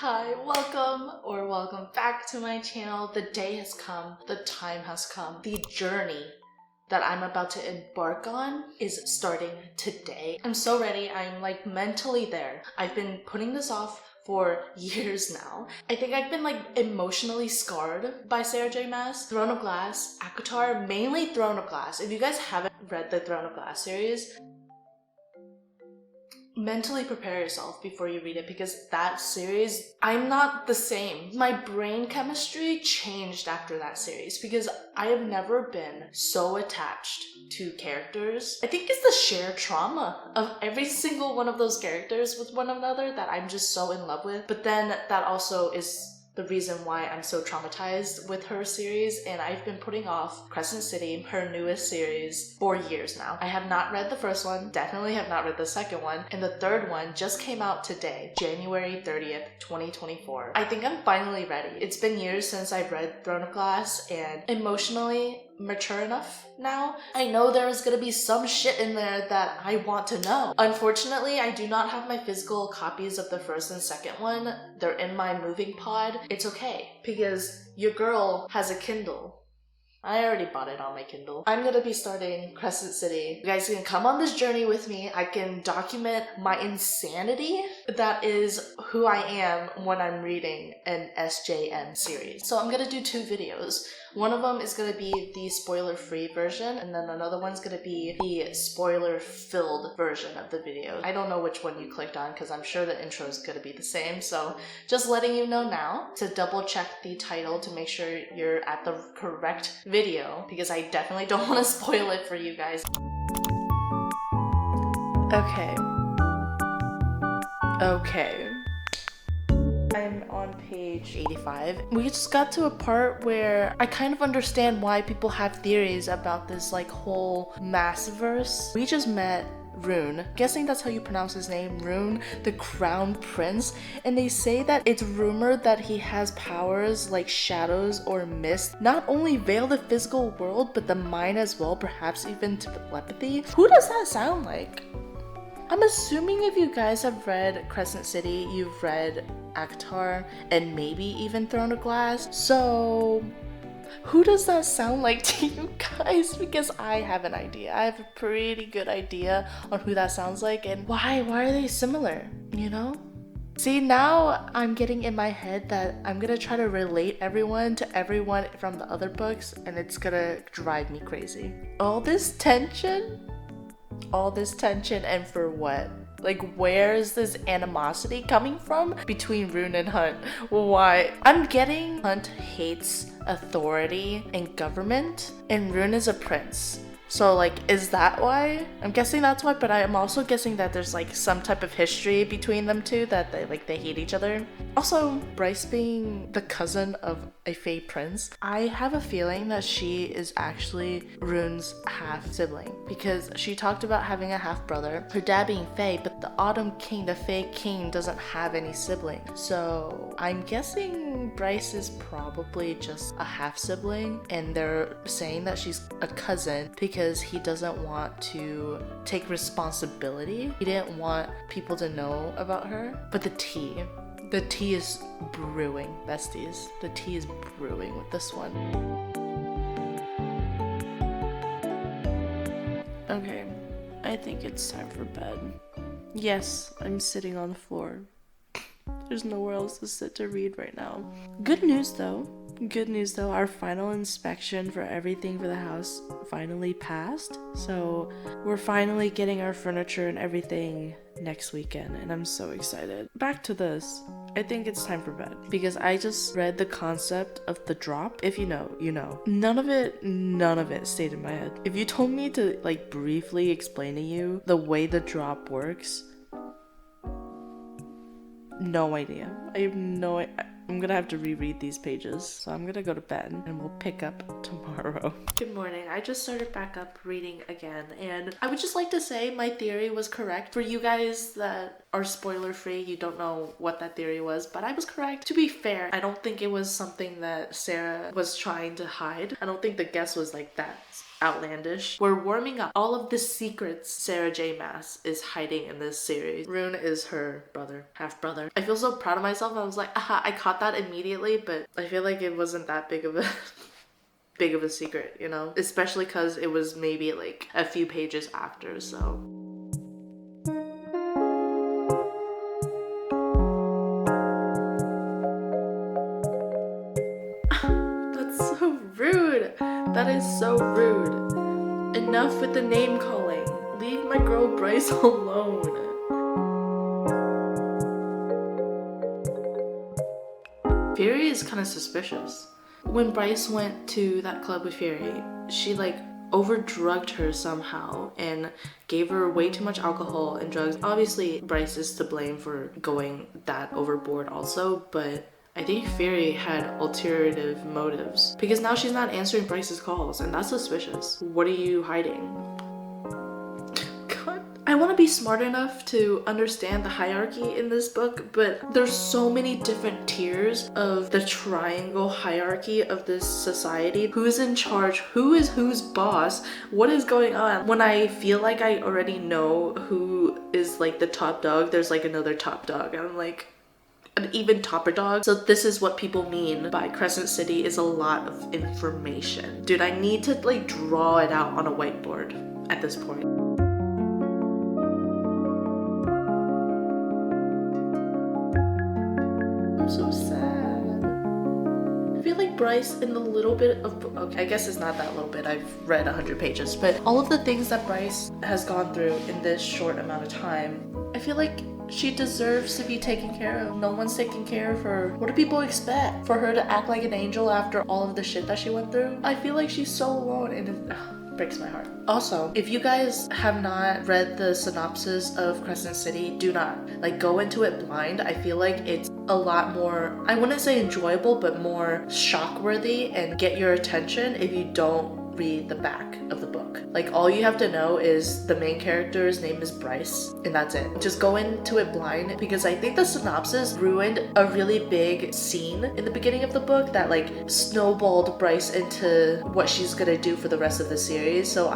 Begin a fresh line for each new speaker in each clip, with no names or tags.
Hi, welcome back to my channel. The day has come, the time has come. The journey that I'm about to embark on is starting today. I'm so ready. I'm like mentally there. I've been putting this off for years now. I think I've been like emotionally scarred by Sarah J Maas. Throne of Glass, ACOTAR, mainly Throne of Glass. If you guys haven't read the Throne of Glass series, mentally prepare yourself before you read it, because that series, I'm not the same. My brain chemistry changed after that series because I have never been so attached to characters. I think it's the shared trauma of every single one of those characters with one another that I'm just so in love with. But then that also is the reason why I'm so traumatized with her series, and I've been putting off Crescent City, her newest series, for years now. I have not read the first one, definitely have not read the second one, and the third one just came out today, January 30th, 2024. I think I'm finally ready. It's been years since I've read Throne of Glass, and emotionally mature enough now. I know there is gonna be some shit in there that I want to know. Unfortunately, I do not have my physical copies of the first and second one. They're in my moving pod. It's okay, because your girl has a Kindle. I already bought it on my Kindle. I'm gonna be starting Crescent City. You guys can come on this journey with me. I can document my insanity. That is who I am when I'm reading an SJM series. So I'm gonna do two videos. One of them is gonna be the spoiler-free version, and then another one's gonna be the spoiler-filled version of the video. I don't know which one you clicked on because I'm sure the intro is gonna be the same, so just letting you know now to double check the title to make sure you're at the correct video, because I definitely don't want to spoil it for you guys. Okay. I'm on page 85. We just got to a part where I kind of understand why people have theories about this like whole massiverse. We just met Rune, guessing that's how you pronounce his name, Rune, the crown prince, and they say that it's rumored that he has powers like shadows or mist, not only veil the physical world but the mind as well, perhaps even telepathy. Who does that sound like? I'm assuming if you guys have read Crescent City, you've read ACOTAR, and maybe even Throne of Glass. So who does that sound like to you guys? Because I have an idea. I have a pretty good idea on who that sounds like and why are they similar, you know? See, now I'm getting in my head that I'm gonna try to relate everyone to everyone from the other books, and it's gonna drive me crazy. All this tension, and for what? Like, where is this animosity coming from between Rune and Hunt? Why? I'm getting Hunt hates authority and government, and Rune is a prince. So like, is that why? I'm guessing that's why, but I am also guessing that there's like some type of history between them two, that they hate each other. Also, Bryce being the cousin of a Fae prince, I have a feeling that she is actually Rune's half sibling, because she talked about having a half brother, her dad being Fae, but the Autumn King, the Fae King, doesn't have any siblings. So I'm guessing Bryce is probably just a half sibling, and they're saying that she's a cousin because he doesn't want to take responsibility. He didn't want people to know about her. But the tea is brewing, besties. The tea is brewing with this one. Okay, I think it's time for bed. Yes, I'm sitting on the floor. There's nowhere else to sit to read right now. Good news though, our final inspection for everything for the house finally passed. So we're finally getting our furniture and everything next weekend, and I'm so excited. Back to this. I think it's time for bed, because I just read the concept of the drop. If you know, you know. None of it stayed in my head. If you told me to like briefly explain to you the way the drop works, no idea. I have no idea. I'm gonna have to reread these pages. So I'm gonna go to bed and we'll pick up tomorrow. Good morning. I just started back up reading again, and I would just like to say my theory was correct. For you guys that are spoiler free, you don't know what that theory was, but I was correct. To be fair, I don't think it was something that Sarah was trying to hide. I don't think the guess was like that outlandish. We're warming up all of the secrets Sarah J Maas is hiding in this series. Rune is her brother, half brother. I feel so proud of myself. I was like, aha, I caught that immediately, but I feel like it wasn't that big of a big of a secret, you know? Especially because it was maybe like a few pages after, so. That's so rude. That is so rude. Enough with the name calling. Leave my girl Bryce alone. Fury is kind of suspicious. When Bryce went to that club with Fury, she like overdrugged her somehow and gave her way too much alcohol and drugs. Obviously, Bryce is to blame for going that overboard also, but I think Fury had ulterior motives because now she's not answering Bryce's calls, and that's suspicious. What are you hiding? I want to be smart enough to understand the hierarchy in this book, but there's so many different tiers of the triangle hierarchy of this society. Who's in charge? Who is whose boss? What is going on? When I feel like I already know who is like the top dog, there's like another top dog. And I'm like, an even topper dog. So this is what people mean by Crescent City is a lot of information. Dude, I need to like draw it out on a whiteboard at this point. I'm so sad. I feel like Bryce in the little bit of, okay, I guess it's not that little bit, I've read 100 pages, but all of the things that Bryce has gone through in this short amount of time, I feel like she deserves to be taken care of. No one's taking care of her. What do people expect? For her to act like an angel after all of the shit that she went through? I feel like she's so alone and it breaks my heart. Also, if you guys have not read the synopsis of Crescent City, do not. Like, go into it blind. I feel like it's a lot more, I wouldn't say enjoyable, but more shock-worthy and get your attention if you don't read the back of the book. Like, all you have to know is the main character's name is Bryce, and that's it. Just go into it blind, because I think the synopsis ruined a really big scene in the beginning of the book that like snowballed Bryce into what she's gonna do for the rest of the series. So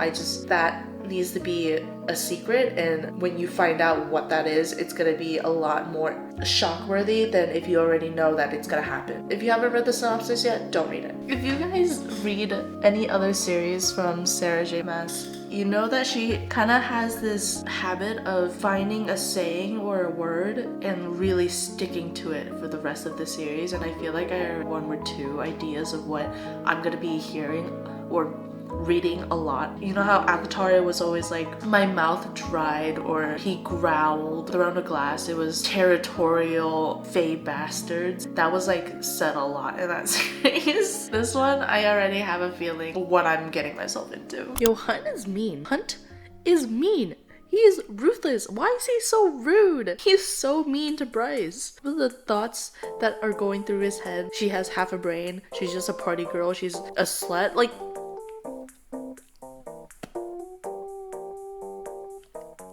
that needs to be a secret, and when you find out what that is, it's gonna be a lot more shock-worthy than if you already know that it's gonna happen. If you haven't read the synopsis yet, don't read it. If you guys read any other series from Sarah J Maas, you know that she kind of has this habit of finding a saying or a word and really sticking to it for the rest of the series, and I feel like I have one or two ideas of what I'm gonna be hearing or reading a lot. You know how Akatara was always like, my mouth dried, or he growled around a glass. It was territorial fey bastards. That was like said a lot in that series. This one, I already have a feeling what I'm getting myself into. Yo, Hunt is mean. Hunt is mean. He is ruthless. Why is he so rude? He's so mean to Bryce. What are the thoughts that are going through his head? She has half a brain. She's just a party girl. She's a slut. Like,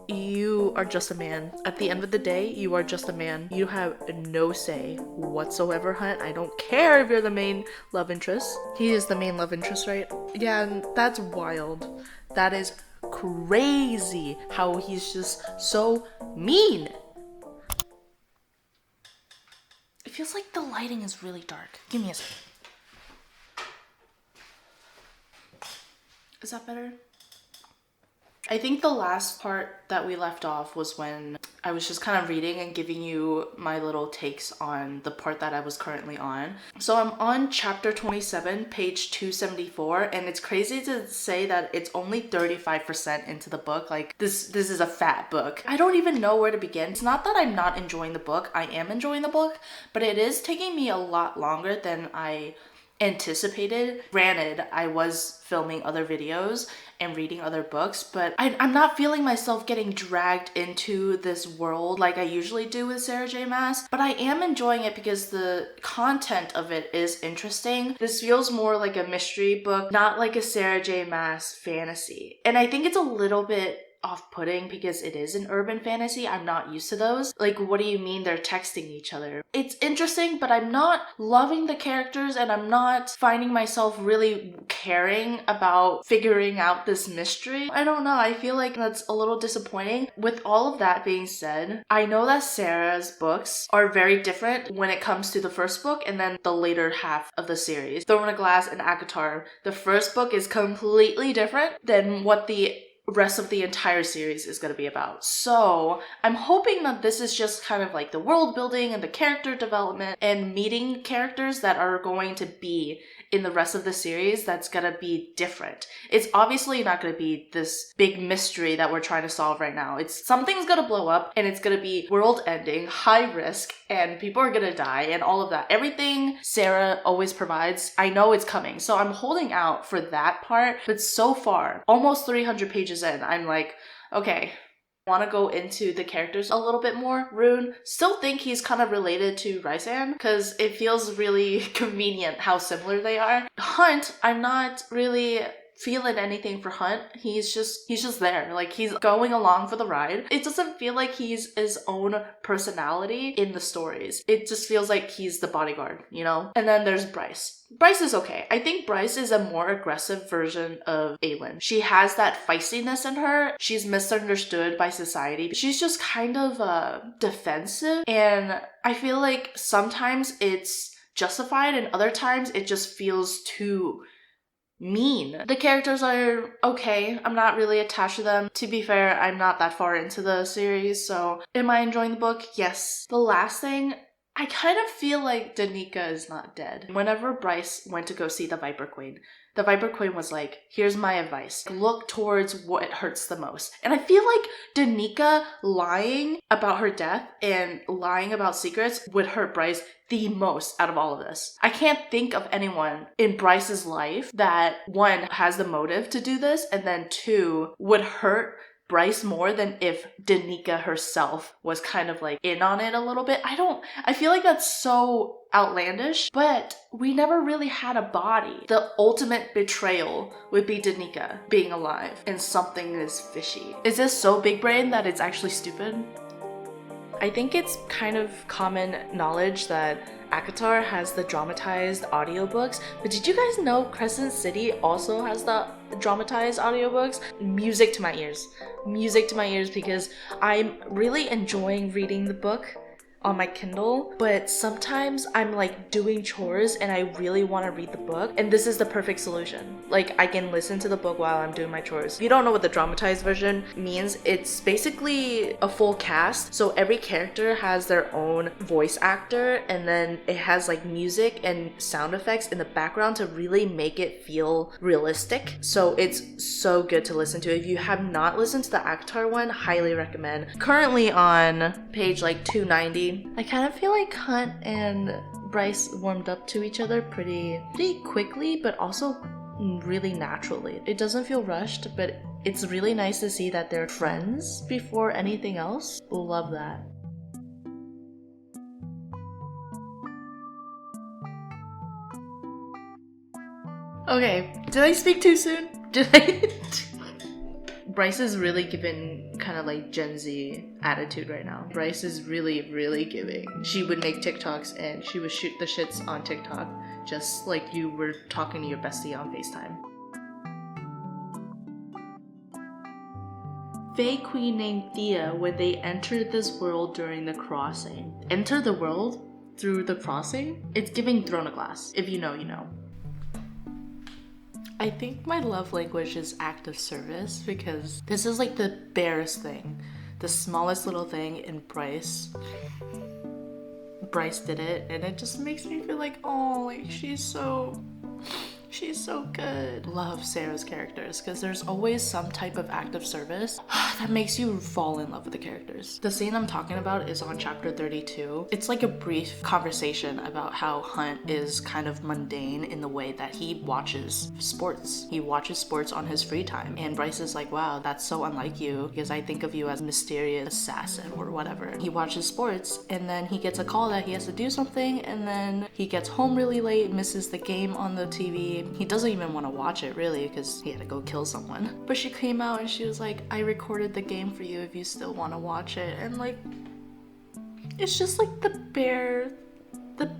you are just a man. At the end of the day, you are just a man. You have no say whatsoever, Hunt. I don't care if you're the main love interest. He is the main love interest, right? Yeah, that's wild. That is crazy how he's just so mean. It feels like the lighting is really dark. Give me a second. Is that better? I think the last part that we left off was when I was just kind of reading and giving you my little takes on the part that I was currently on. So I'm on chapter 27, page 274, and it's crazy to say that it's only 35% into the book. Like, this is a fat book. I don't even know where to begin. It's not that I'm not enjoying the book. I am enjoying the book, but it is taking me a lot longer than I anticipated. Granted, I was filming other videos and reading other books, but I'm not feeling myself getting dragged into this world like I usually do with Sarah J Maas, but I am enjoying it because the content of it is interesting. This feels more like a mystery book, not like a Sarah J Maas fantasy. And I think it's a little bit off-putting because it is an urban fantasy. I'm not used to those. Like, what do you mean they're texting each other? It's interesting, but I'm not loving the characters and I'm not finding myself really caring about figuring out this mystery. I don't know. I feel like that's a little disappointing. With all of that being said, I know that Sarah's books are very different when it comes to the first book and then the later half of the series. Throne of Glass and ACOTAR. The first book is completely different than what the rest of the entire series is going to be about. So I'm hoping that this is just kind of like the world building and the character development and meeting characters that are going to be in the rest of the series that's going to be different. It's obviously not going to be this big mystery that we're trying to solve right now. It's something's going to blow up and it's going to be world ending, high risk, and people are going to die and all of that. Everything Sarah always provides, I know it's coming. So I'm holding out for that part. But so far, almost 300 pages in, I'm like, okay, I want to go into the characters a little bit more. Rune, still think he's kind of related to Rysand because it feels really convenient how similar they are. Hunt, I'm not really feeling anything for Hunt. He's just there. Like, he's going along for the ride. It doesn't feel like he's his own personality in the stories. It just feels like he's the bodyguard, you know? And then there's Bryce. Bryce is okay. I think Bryce is a more aggressive version of Aelin. She has that feistiness in her. She's misunderstood by society. She's just kind of defensive, and I feel like sometimes it's justified and other times it just feels too mean. The characters are okay. I'm not really attached to them. To be fair, I'm not that far into the series, so am I enjoying the book? Yes. The last thing, I kind of feel like Danica is not dead. Whenever Bryce went to go see the Viper Queen, the Viper Queen was like, here's my advice. Look towards what hurts the most. And I feel like Danica lying about her death and lying about secrets would hurt Bryce the most out of all of this. I can't think of anyone in Bryce's life that, one, has the motive to do this, and then two, would hurt Bryce more than if Danica herself was kind of like in on it a little bit. I feel like that's so outlandish, but we never really had a body. The ultimate betrayal would be Danica being alive and something is fishy. Is this so big brain that it's actually stupid? I think it's kind of common knowledge that ACOTAR has the dramatized audiobooks, but did you guys know Crescent City also has the dramatized audiobooks? Music to my ears. Music to my ears, because I'm really enjoying reading the book on my Kindle, but sometimes I'm like doing chores and I really want to read the book, and this is the perfect solution. Like, I can listen to the book while I'm doing my chores. If you don't know what the dramatized version means, it's basically a full cast, so every character has their own voice actor, and then it has like music and sound effects in the background to really make it feel realistic. So it's so good to listen to. If you have not listened to the ACOTAR one, highly recommend. Currently on page like 290. I kind of feel like Hunt and Bryce warmed up to each other pretty quickly, but also really naturally. It doesn't feel rushed, but it's really nice to see that they're friends before anything else. Love that. Okay, did I speak too soon? Did I? Bryce is really giving kind of like Gen Z attitude right now. Bryce is really giving. She would make TikToks and she would shoot the shits on TikTok just like you were talking to your bestie on FaceTime. Fae queen named Thea when they entered this world during the crossing. Enter the world through the crossing? It's giving Throne of Glass. If you know, you know. I think my love language is act of service because this is like the barest thing, the smallest little thing, and Bryce did it, and it just makes me feel like, oh, like she's so good. Love Sarah's characters because there's always some type of act of service that makes you fall in love with the characters. The scene I'm talking about is on chapter 32. It's like a brief conversation about how Hunt is kind of mundane in the way that he watches sports. He watches sports on his free time, and Bryce is like, wow, that's so unlike you because I think of you as a mysterious assassin or whatever. He watches sports and then he gets a call that he has to do something, and then he gets home really late, misses the game on the TV, he doesn't even want to watch it really because he had to go kill someone. But she came out and she was like, I recorded the game for you if you still want to watch it. And like, it's just like the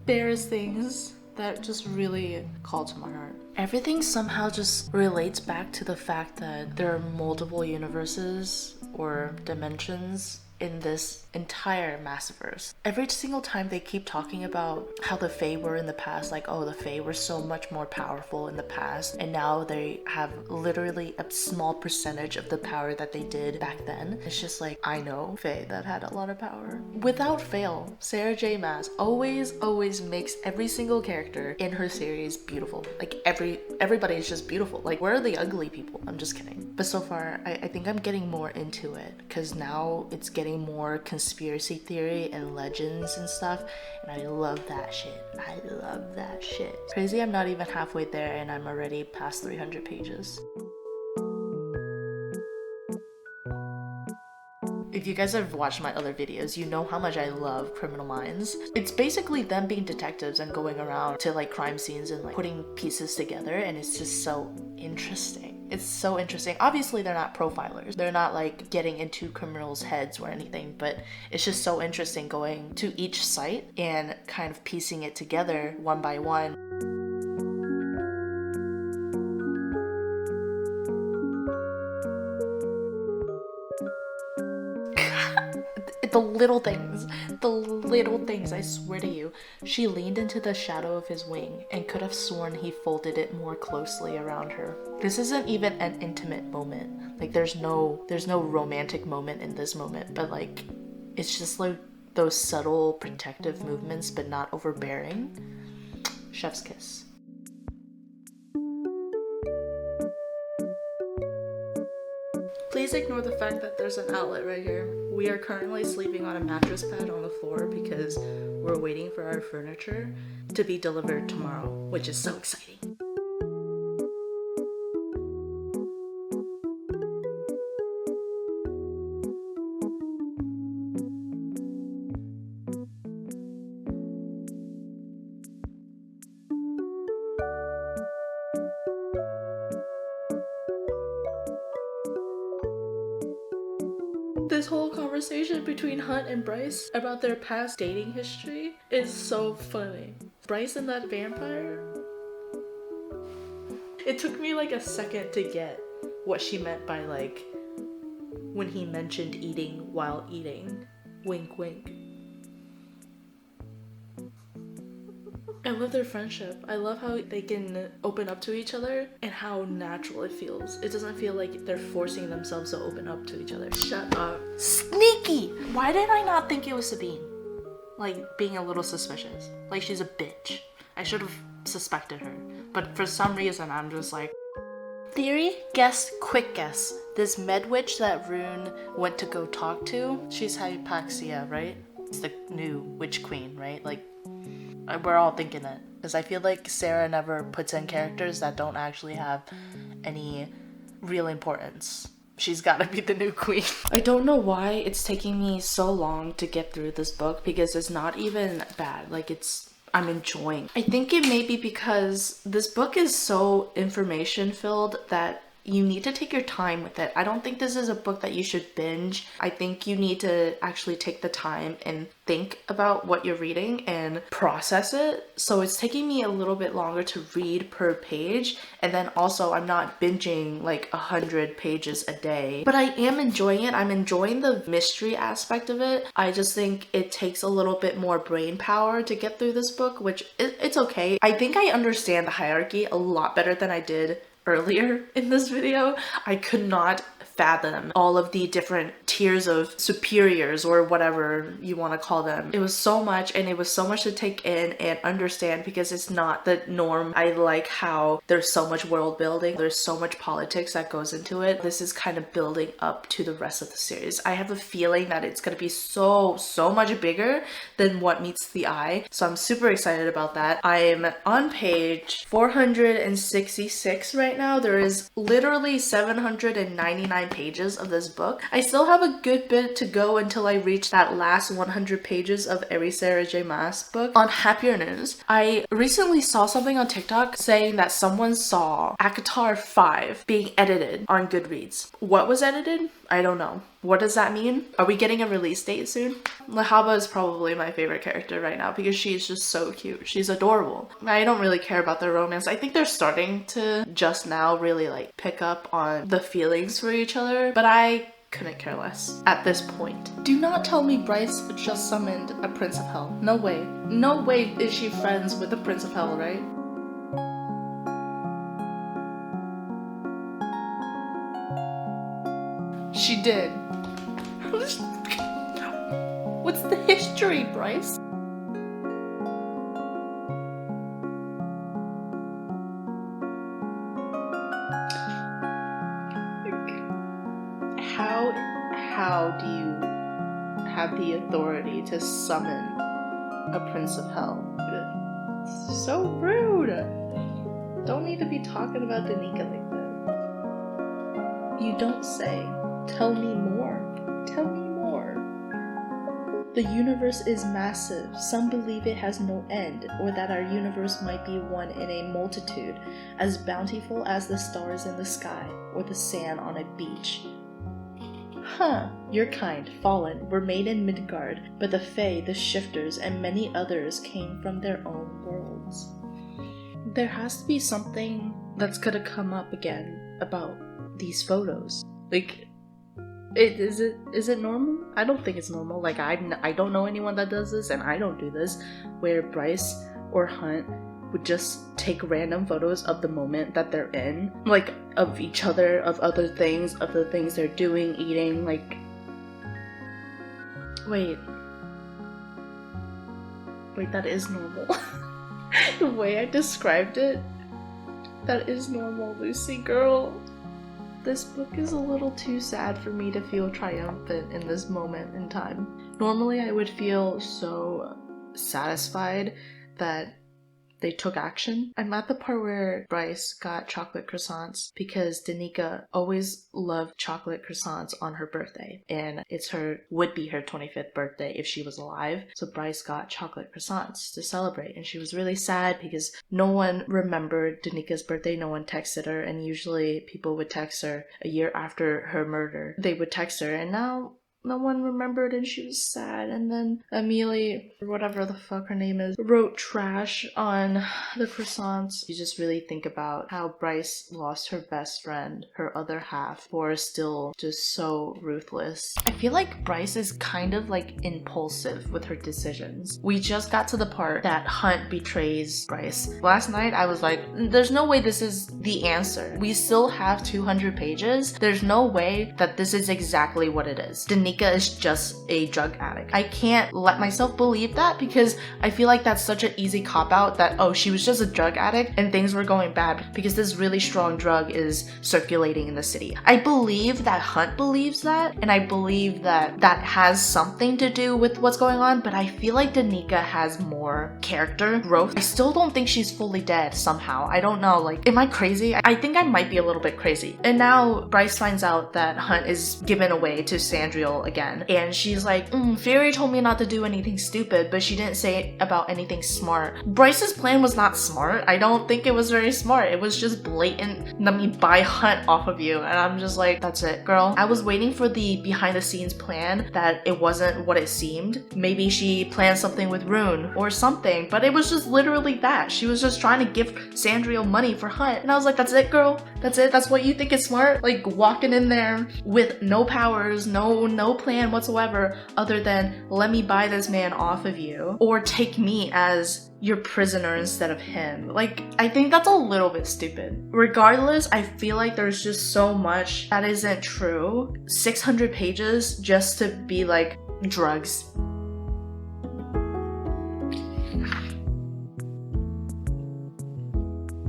barest things that just really called to my heart. Everything somehow just relates back to the fact that there are multiple universes or dimensions in this entire Massiverse. Every single time they keep talking about how the Fae were in the past, like, oh, the Fae were so much more powerful in the past, and now they have literally a small percentage of the power that they did back then. It's just like, I know Fae that had a lot of power. Without fail, Sarah J Maas always makes every single character in her series beautiful. Like, everybody is just beautiful. Like, where are the ugly people? I'm just kidding. But so far, I think I'm getting more into it, because now it's getting more conspiracy theory and legends and stuff, and I love that shit. I love that shit. Crazy, I'm not even halfway there and I'm already past 300 pages. If you guys have watched my other videos, you know how much I love Criminal Minds. It's basically them being detectives and going around to like crime scenes and like putting pieces together, and it's just so interesting. It's so interesting. Obviously, they're not profilers. They're not like getting into criminals' heads or anything, but it's just so interesting going to each site and kind of piecing it together one by one. The little things, I swear to you. She leaned into the shadow of his wing and could have sworn he folded it more closely around her. This isn't even an intimate moment. Like, there's no romantic moment in this moment, but like, it's just like those subtle protective movements, but not overbearing. Chef's kiss. Please ignore the fact that there's an outlet right here. We are currently sleeping on a mattress pad on the floor because we're waiting for our furniture to be delivered tomorrow, which is so exciting. This whole conversation between Hunt and Bryce about their past dating history is so funny. Bryce and that vampire? It took me like a second to get what she meant by like when he mentioned eating while eating. Wink wink. I love their friendship. I love how they can open up to each other and how natural it feels. It doesn't feel like they're forcing themselves to open up to each other. Shut up. Sneaky! Why did I not think it was Sabine? Like, being a little suspicious. Like, she's a bitch. I should have suspected her. But for some reason, I'm just like... Theory? Guess? Quick guess. This med witch that Rune went to go talk to, she's Hypaxia, right? It's the new witch queen, right? Like... We're all thinking it, because I feel like Sarah never puts in characters that don't actually have any real importance. She's gotta be the new queen. I don't know why it's taking me so long to get through this book, because it's not even bad. Like, I'm enjoying. I think it may be because this book is so information filled that you need to take your time with it. I don't think this is a book that you should binge. I think you need to actually take the time and think about what you're reading and process it. So it's taking me a little bit longer to read per page. And then also I'm not binging like 100 pages a day, but I am enjoying it. I'm enjoying the mystery aspect of it. I just think it takes a little bit more brain power to get through this book, which it's okay. I think I understand the hierarchy a lot better than I did earlier in this video. I could not fathom all of the different tiers of superiors or whatever you want to call them. It was so much, and it was so much to take in and understand because it's not the norm. I like how there's so much world building. There's so much politics that goes into it. This is kind of building up to the rest of the series. I have a feeling that it's going to be so much bigger than what meets the eye. So I'm super excited about that. I'm on page 466 right right now. There is literally 799 pages of this book. I still have a good bit to go until I reach that last 100 pages of Every Sarah J Maas book. On happier news, I recently saw something on TikTok saying that someone saw ACOTAR 5 being edited on Goodreads. What was edited? I don't know. What does that mean? Are we getting a release date soon? Lahaba is probably my favorite character right now because she is just so cute. She's adorable. I don't really care about their romance. I think they're starting to just now really like pick up on the feelings for each other, but I couldn't care less at this point. Do not tell me Bryce just summoned a Prince of Hell. No way. No way is she friends with the Prince of Hell, right? She did. What's the history, Bryce? How do you have the authority to summon a Prince of Hell? It's so rude. Don't need to be talking about Danica like that. You don't say. Tell me more. Tell me more. The universe is massive. Some believe it has no end, or that our universe might be one in a multitude, as bountiful as the stars in the sky, or the sand on a beach. Huh, your kind, fallen, were made in Midgard, but the Fae, the Shifters, and many others came from their own worlds. There has to be something that's gonna come up again about these photos. Like, is it normal? I don't think it's normal. Like, I don't know anyone that does this, and I don't do this, where Bryce or Hunt would just take random photos of the moment that they're in, like of each other, of other things, of the things they're doing, eating, like... Wait, that is normal. The way I described it, that is normal, Lucy girl. This book is a little too sad for me to feel triumphant in this moment in time. Normally I would feel so satisfied that they took action. I'm at the part where Bryce got chocolate croissants because Danica always loved chocolate croissants on her birthday, and would be her 25th birthday if she was alive. So Bryce got chocolate croissants to celebrate, and she was really sad because no one remembered Danica's birthday. No one texted her, and usually people would text her a year after her murder. They would text her, and now no one remembered, and she was sad. And then Amelie, or whatever the fuck her name is, wrote trash on the croissants. You just really think about how Bryce lost her best friend, her other half, for still just so ruthless. I feel like Bryce is kind of like impulsive with her decisions. We just got to the part that Hunt betrays Bryce. Last night I was like, there's no way this is the answer. We still have 200 pages. There's no way that this is exactly what it is. Danica is just a drug addict. I can't let myself believe that because I feel like that's such an easy cop-out that, oh, she was just a drug addict and things were going bad because this really strong drug is circulating in the city. I believe that Hunt believes that, and I believe that that has something to do with what's going on, but I feel like Danica has more character growth. I still don't think she's fully dead somehow. I don't know, like, am I crazy? I think I might be a little bit crazy. And now Bryce finds out that Hunt is given away to Sandriel again, and she's like, Fury told me not to do anything stupid, but she didn't say about anything smart. Bryce's plan was not smart. I don't think it was very smart. It was just blatant, let me buy Hunt off of you, and I'm just like, that's it, girl. I was waiting for the behind the scenes plan that it wasn't what it seemed. Maybe she planned something with Rune or something, but it was just literally that. She was just trying to give Sandriel money for Hunt, and I was like, that's it, girl? That's it? That's what you think is smart? Like, walking in there with no powers, no plan whatsoever other than let me buy this man off of you, or take me as your prisoner instead of him. Like, I think that's a little bit stupid. Regardless, I feel like there's just so much that isn't true. 600 pages just to be like, drugs.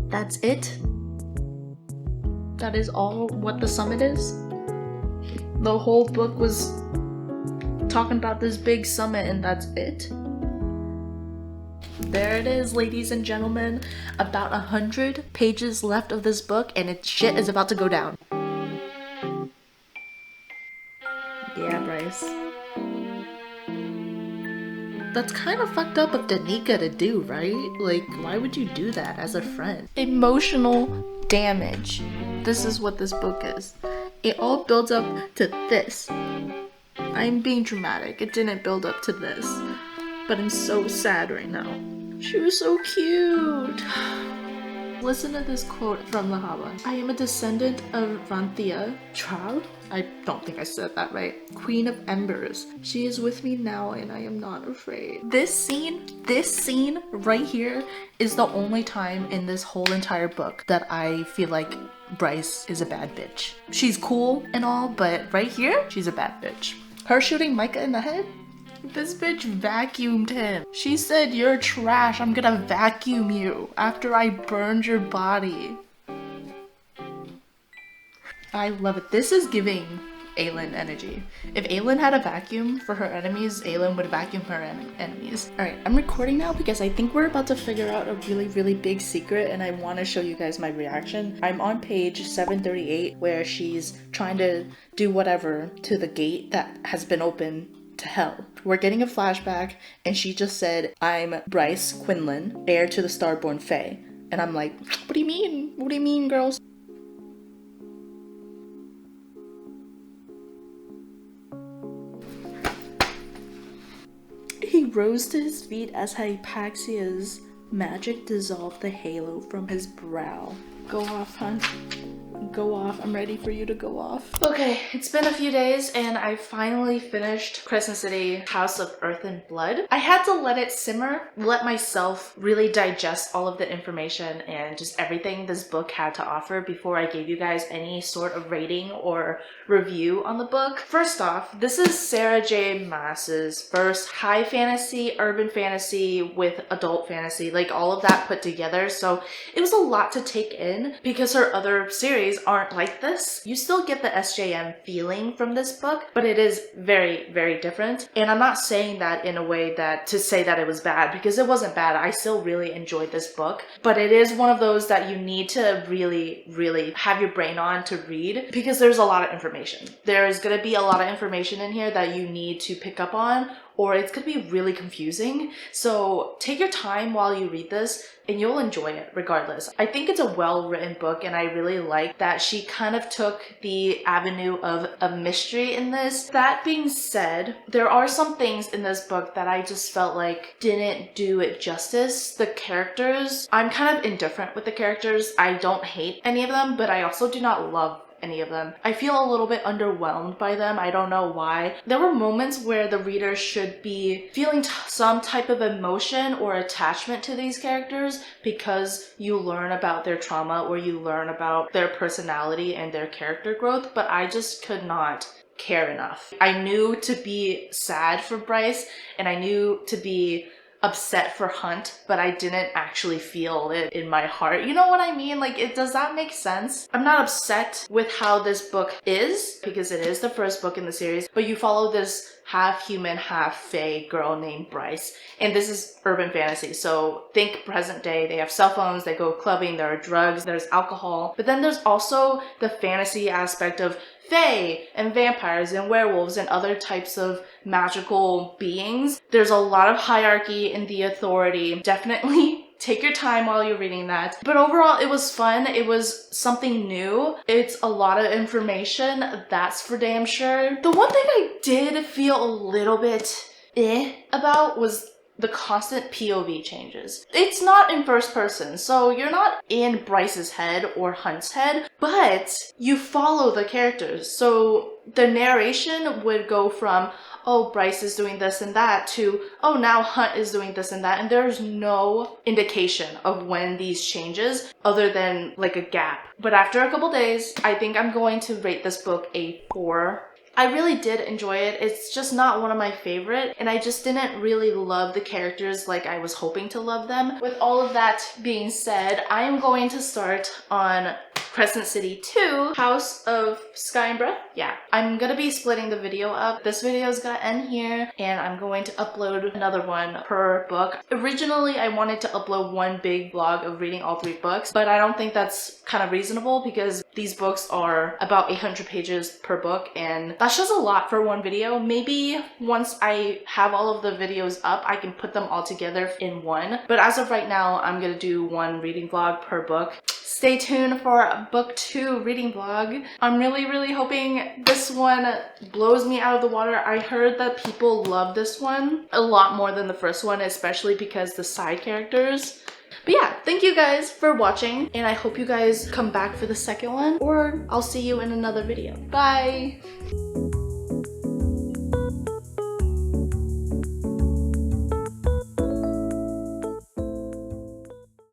That's it? That is all what the summit is? The whole book was talking about this big summit and that's it? There it is, ladies and gentlemen. About 100 pages left of this book, and its shit is about to go down. Yeah, Bryce. That's kind of fucked up of Danica to do, right? Like, why would you do that as a friend? Emotional damage. This is what this book is. It all builds up to this. I'm being dramatic. It didn't build up to this. But I'm so sad right now. She was so cute. Listen to this quote from Lahaba. I am a descendant of Ranthia, Child? I don't think I said that right. Queen of Embers. She is with me now and I am not afraid. This scene right here is the only time in this whole entire book that I feel like Bryce is a bad bitch. She's cool and all, but right here, she's a bad bitch. Her shooting Micah in the head? This bitch vacuumed him. She said, "You're trash, I'm gonna vacuum you after I burned your body." I love it. This is giving Aelin energy. If Aelin had a vacuum for her enemies, Aelin would vacuum her enemies. Alright, I'm recording now because I think we're about to figure out a really big secret and I want to show you guys my reaction. I'm on page 738 where she's trying to do whatever to the gate that has been opened to hell. We're getting a flashback and she just said, "I'm Bryce Quinlan, heir to the Starborn Fae." And I'm like, what do you mean? What do you mean, girls? He rose to his feet as Hypaxia's magic dissolved the halo from his brow. Go off, hun. Go off. I'm ready for you to go off. Okay, it's been a few days and I finally finished Crescent City House of Earth and Blood. I had to let it simmer, let myself really digest all of the information and just everything this book had to offer before I gave you guys any sort of rating or review on the book. First off, this is Sarah J. Maas's first high fantasy, urban fantasy with adult fantasy, like all of that put together. So it was a lot to take in because her other series aren't like this. You still get the SJM feeling from this book, but it is very different. And I'm not saying that in a way that to say that it was bad, because it wasn't bad. I still really enjoyed this book, but it is one of those that you need to really have your brain on to read because there's a lot of information. There's gonna be a lot of information in here that you need to pick up on, or it's gonna be really confusing. So take your time while you read this and you'll enjoy it regardless. I think it's a well-written book and I really like that she kind of took the avenue of a mystery in this. That being said, there are some things in this book that I just felt like didn't do it justice. The characters, I'm kind of indifferent with the characters. I don't hate any of them, but I also do not love any of them. I feel a little bit underwhelmed by them. I don't know why. There were moments where the reader should be feeling some type of emotion or attachment to these characters because you learn about their trauma or you learn about their personality and their character growth, but I just could not care enough. I knew to be sad for Bryce and I knew to be upset for Hunt, but I didn't actually feel it in my heart. You know what I mean? Like, does that make sense? I'm not upset with how this book is because it is the first book in the series, but you follow this half human, half fae girl named Bryce, and this is urban fantasy. So think present day. They have cell phones, they go clubbing, there are drugs, there's alcohol, but then there's also the fantasy aspect of fae and vampires and werewolves and other types of magical beings. There's a lot of hierarchy in the authority. Definitely take your time while you're reading that. But overall, it was fun. It was something new. It's a lot of information, that's for damn sure. The one thing I did feel a little bit about was the constant POV changes. It's not in first person, so you're not in Bryce's head or Hunt's head, but you follow the characters. So the narration would go from, oh, Bryce is doing this and that, to, oh, now Hunt is doing this and that, and there's no indication of when these changes other than like a gap. But after a couple days, I think I'm going to rate this book a 4. I really did enjoy it. It's just not one of my favorite, and I just didn't really love the characters like I was hoping to love them. With all of that being said, I am going to start on Crescent City 2, House of Sky and Breath. Yeah, I'm gonna be splitting the video up. This video is gonna end here, and I'm going to upload another one per book. Originally, I wanted to upload one big vlog of reading all 3 books, but I don't think that's kind of reasonable because these books are about 800 pages per book, and that's just a lot for one video. Maybe once I have all of the videos up, I can put them all together in one. But as of right now, I'm gonna do one reading vlog per book. Stay tuned for a book 2 reading vlog. I'm really hoping this one blows me out of the water. I heard that people love this one a lot more than the first one, especially because the side characters. But yeah, thank you guys for watching, and I hope you guys come back for the second one, or I'll see you in another video. Bye!